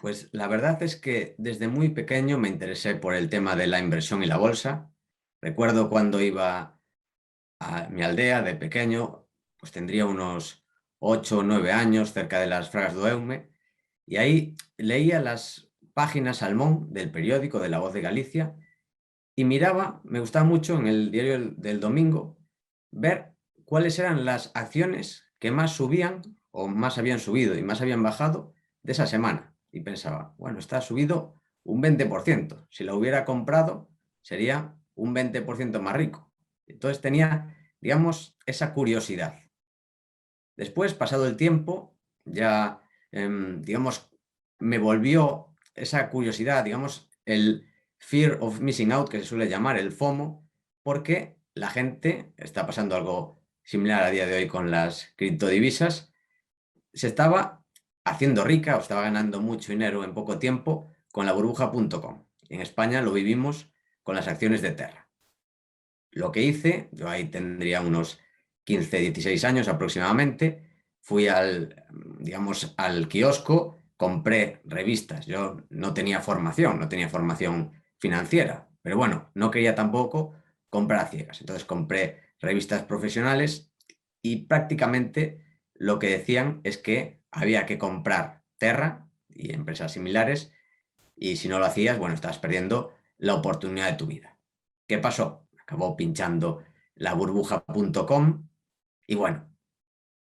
Pues la verdad es que desde muy pequeño me interesé por el tema de la inversión y la bolsa. Recuerdo cuando iba a mi aldea de pequeño, pues tendría unos 8 o 9 años, cerca de las Fragas do Eume, y ahí leía las páginas Salmón del periódico de La Voz de Galicia y miraba, me gustaba mucho en el diario del domingo, ver cuáles eran las acciones que más subían o más habían subido y más habían bajado de esa semana. Y pensaba, bueno, está subido un 20%. Si lo hubiera comprado, sería un 20% más rico. Entonces tenía, digamos, esa curiosidad. Después, pasado el tiempo, ya, digamos, me volvió esa curiosidad, digamos, el fear of missing out, que se suele llamar el FOMO, porque la gente, está pasando algo similar a día de hoy con las criptodivisas, se estaba haciendo rica o estaba ganando mucho dinero en poco tiempo con la burbuja.com. En España lo vivimos con las acciones de Terra. Lo que hice, yo ahí tendría unos 15, 16 años aproximadamente, fui digamos, al kiosco, compré revistas. Yo no tenía formación financiera, pero bueno, no quería tampoco comprar a ciegas. Entonces compré revistas profesionales y prácticamente lo que decían es que había que comprar Terra y empresas similares y si no lo hacías, bueno, estabas perdiendo la oportunidad de tu vida. ¿Qué pasó? Acabó pinchando la burbuja.com y bueno,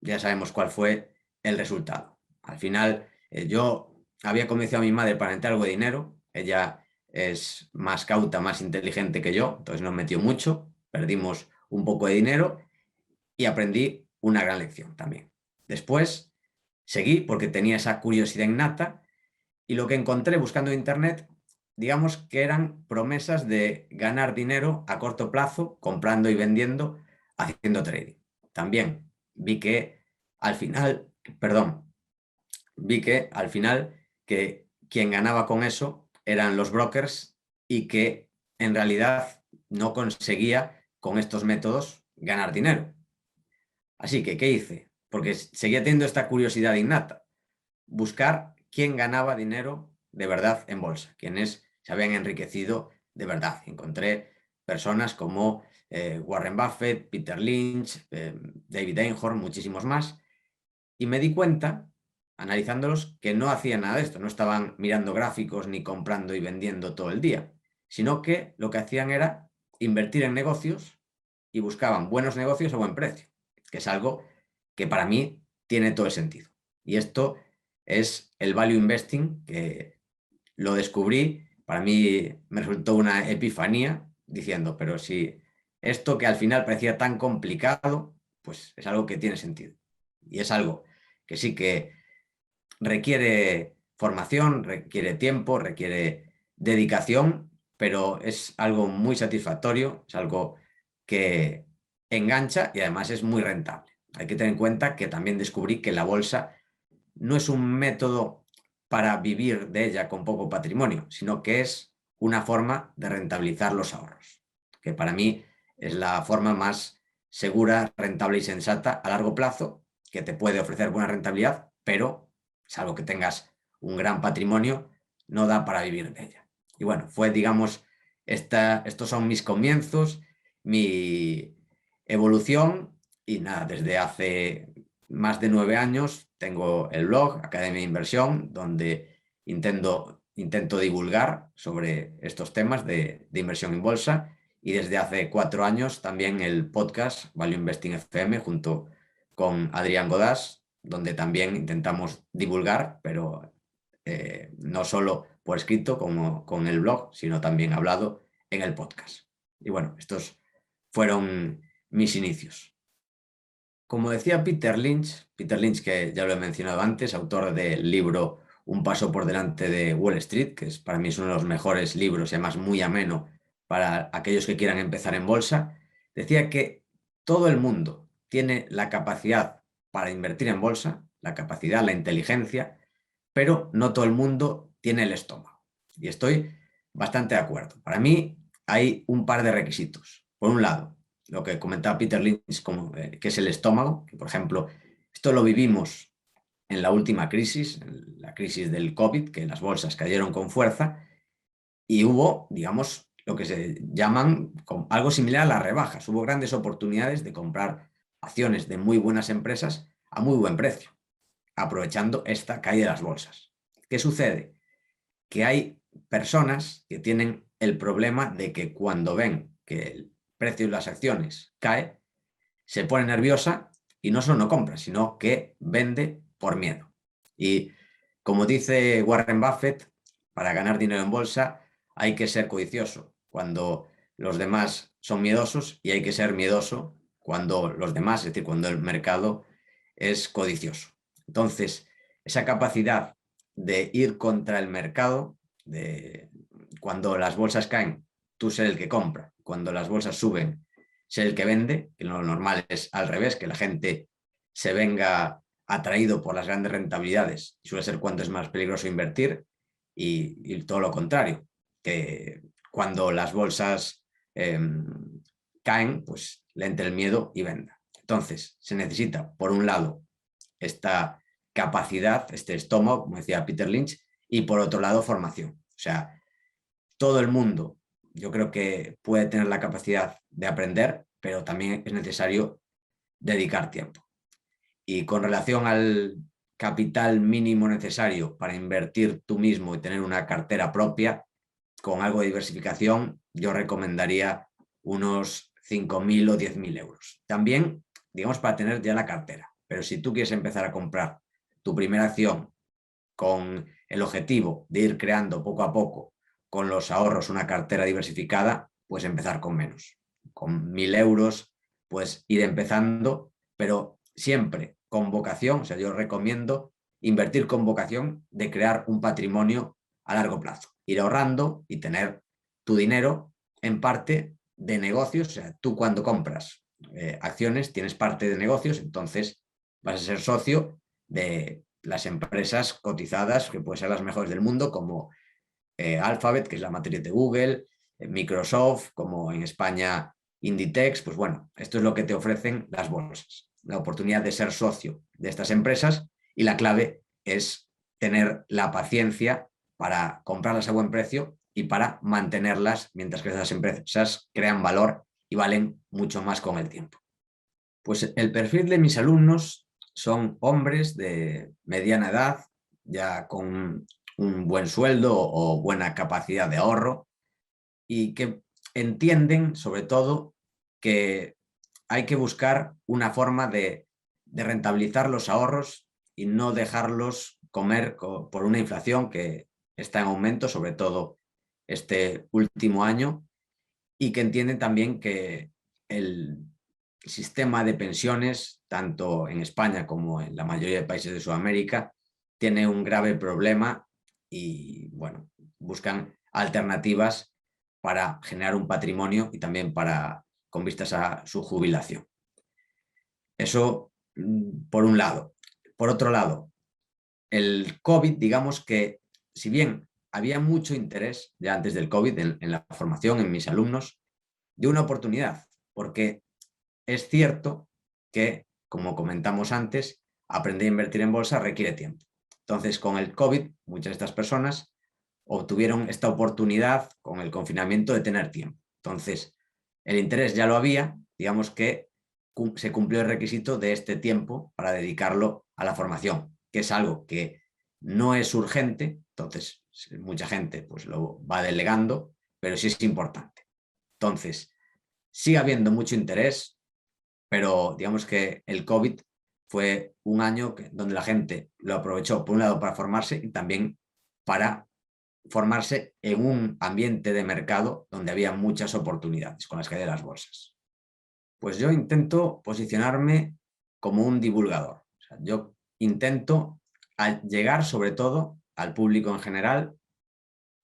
ya sabemos cuál fue el resultado. Al final, yo había convencido a mi madre para meter algo de dinero. Ella es más cauta, más inteligente que yo, entonces nos metió mucho, perdimos un poco de dinero y aprendí una gran lección también. Después seguí porque tenía esa curiosidad innata y lo que encontré buscando en internet, digamos que eran promesas de ganar dinero a corto plazo, comprando y vendiendo, haciendo trading. También vi que al final, perdón, vi que al final que quien ganaba con eso eran los brokers y que en realidad no conseguía con estos métodos ganar dinero. Así que, ¿qué hice? Porque seguía teniendo esta curiosidad innata. Buscar quién ganaba dinero de verdad en bolsa, quienes se habían enriquecido de verdad. Encontré personas como Warren Buffett, Peter Lynch, David Einhorn, muchísimos más, y me di cuenta, analizándolos, que no hacían nada de esto, no estaban mirando gráficos ni comprando y vendiendo todo el día, sino que lo que hacían era invertir en negocios y buscaban buenos negocios a buen precio, que es algo que para mí tiene todo el sentido. Y esto es el value investing, que lo descubrí, para mí me resultó una epifanía, diciendo, pero si esto que al final parecía tan complicado, pues es algo que tiene sentido. Y es algo que sí que requiere formación, requiere tiempo, requiere dedicación, pero es algo muy satisfactorio, es algo que engancha y además es muy rentable. Hay que tener en cuenta que también descubrí que la bolsa no es un método para vivir de ella con poco patrimonio, sino que es una forma de rentabilizar los ahorros, que para mí es la forma más segura, rentable y sensata a largo plazo, que te puede ofrecer buena rentabilidad, pero salvo que tengas un gran patrimonio, no da para vivir de ella. Y bueno, fue, digamos, estos son mis comienzos, mi evolución y nada, desde hace más de 9 años tengo el blog Academia de Inversión, donde intento divulgar sobre estos temas de inversión en bolsa y desde hace 4 años también el podcast Value Investing FM junto con Adrián Godás, donde también intentamos divulgar, pero no solo por escrito como con el blog, sino también hablado en el podcast. Y bueno, estos fueron mis inicios. Como decía Peter Lynch, que ya lo he mencionado antes, autor del libro Un paso por delante de Wall Street, que para mí es uno de los mejores libros y además muy ameno para aquellos que quieran empezar en bolsa, decía que todo el mundo tiene la capacidad para invertir en bolsa, la capacidad, la inteligencia, pero no todo el mundo tiene el estómago. Y estoy bastante de acuerdo. Para mí hay un par de requisitos. Por un lado, lo que comentaba Peter Lynch, que es el estómago, que por ejemplo, esto lo vivimos en la última crisis, en la crisis del COVID, que las bolsas cayeron con fuerza y hubo, digamos, lo que se llaman algo similar a las rebajas. Hubo grandes oportunidades de comprar acciones de muy buenas empresas a muy buen precio, aprovechando esta caída de las bolsas. ¿Qué sucede? Que hay personas que tienen el problema de que cuando ven que el precio de las acciones cae, se pone nerviosa y no solo no compra, sino que vende por miedo. Y como dice Warren Buffett, para ganar dinero en bolsa hay que ser codicioso cuando los demás son miedosos y hay que ser miedoso cuando los demás, es decir, cuando el mercado es codicioso. Entonces, esa capacidad de ir contra el mercado, de cuando las bolsas caen, tú ser el que compra, cuando las bolsas suben, ser el que vende, que lo normal es al revés, que la gente se venga atraído por las grandes rentabilidades, y suele ser cuando es más peligroso invertir, y todo lo contrario, que cuando las bolsas caen, pues le entre el miedo y venda. Entonces, se necesita, por un lado, esta capacidad, este estómago, como decía Peter Lynch, y por otro lado, formación. O sea, todo el mundo, yo creo que puede tener la capacidad de aprender, pero también es necesario dedicar tiempo. Y con relación al capital mínimo necesario para invertir tú mismo y tener una cartera propia, con algo de diversificación, yo recomendaría unos 5.000 o 10.000 euros. También, digamos, para tener ya la cartera. Pero si tú quieres empezar a comprar tu primera acción con el objetivo de ir creando poco a poco con los ahorros una cartera diversificada, pues empezar con menos. Con 1.000 euros, pues ir empezando, pero siempre con vocación. O sea, yo recomiendo invertir con vocación de crear un patrimonio a largo plazo. Ir ahorrando y tener tu dinero en parte de negocios. O sea, tú cuando compras acciones tienes parte de negocios, entonces vas a ser socio de las empresas cotizadas, que pueden ser las mejores del mundo, como Alphabet, que es la matriz de Google, Microsoft, como en España Inditex. Pues bueno, esto es lo que te ofrecen las bolsas, la oportunidad de ser socio de estas empresas, y la clave es tener la paciencia para comprarlas a buen precio y para mantenerlas mientras que esas empresas crean valor y valen mucho más con el tiempo. Pues el perfil de mis alumnos son hombres de mediana edad, ya con un buen sueldo o buena capacidad de ahorro, y que entienden, sobre todo, que hay que buscar una forma de rentabilizar los ahorros y no dejarlos comer por una inflación que está en aumento, sobre todo este último año, y que entienden también que el sistema de pensiones, tanto en España como en la mayoría de países de Sudamérica, tiene un grave problema y, bueno, buscan alternativas para generar un patrimonio y también con vistas a su jubilación. Eso por un lado. Por otro lado, el COVID, digamos que si bien había mucho interés ya antes del COVID en la formación, en mis alumnos, de una oportunidad, porque es cierto que, como comentamos antes, aprender a invertir en bolsa requiere tiempo. Entonces, con el COVID, muchas de estas personas obtuvieron esta oportunidad con el confinamiento de tener tiempo. Entonces, el interés ya lo había, digamos que se cumplió el requisito de este tiempo para dedicarlo a la formación, que es algo que no es urgente, entonces mucha gente pues lo va delegando, pero sí es importante. Entonces, sigue habiendo mucho interés, pero digamos que el COVID fue un año donde la gente lo aprovechó, por un lado, para formarse y también para formarse en un ambiente de mercado donde había muchas oportunidades con las caídas de las bolsas. Pues yo intento posicionarme como un divulgador. O sea, yo intento llegar sobre todo al público en general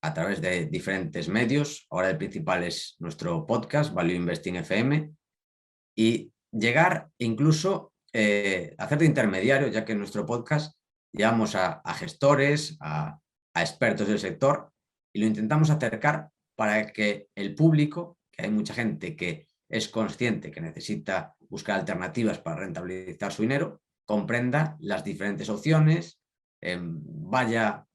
a través de diferentes medios. Ahora el principal es nuestro podcast, Value Investing FM, y llegar incluso hacer de intermediario, ya que en nuestro podcast llevamos a gestores, a expertos del sector, y lo intentamos acercar para que el público, que hay mucha gente que es consciente que necesita buscar alternativas para rentabilizar su dinero, comprenda las diferentes opciones, vaya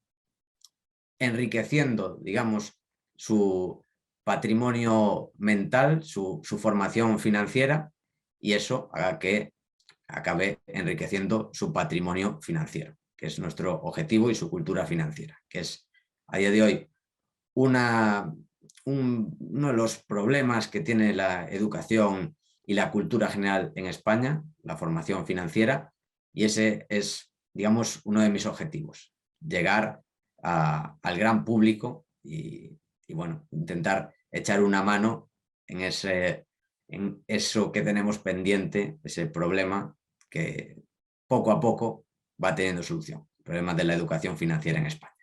enriqueciendo, digamos, su patrimonio mental, su formación financiera, y eso haga que acabe enriqueciendo su patrimonio financiero, que es nuestro objetivo, y su cultura financiera, que es a día de hoy uno de los problemas que tiene la educación y la cultura general en España, la formación financiera, y ese es, digamos, uno de mis objetivos, llegar al gran público y, bueno, intentar echar una mano en eso que tenemos pendiente, ese problema que poco a poco va teniendo solución, el problema de la educación financiera en España.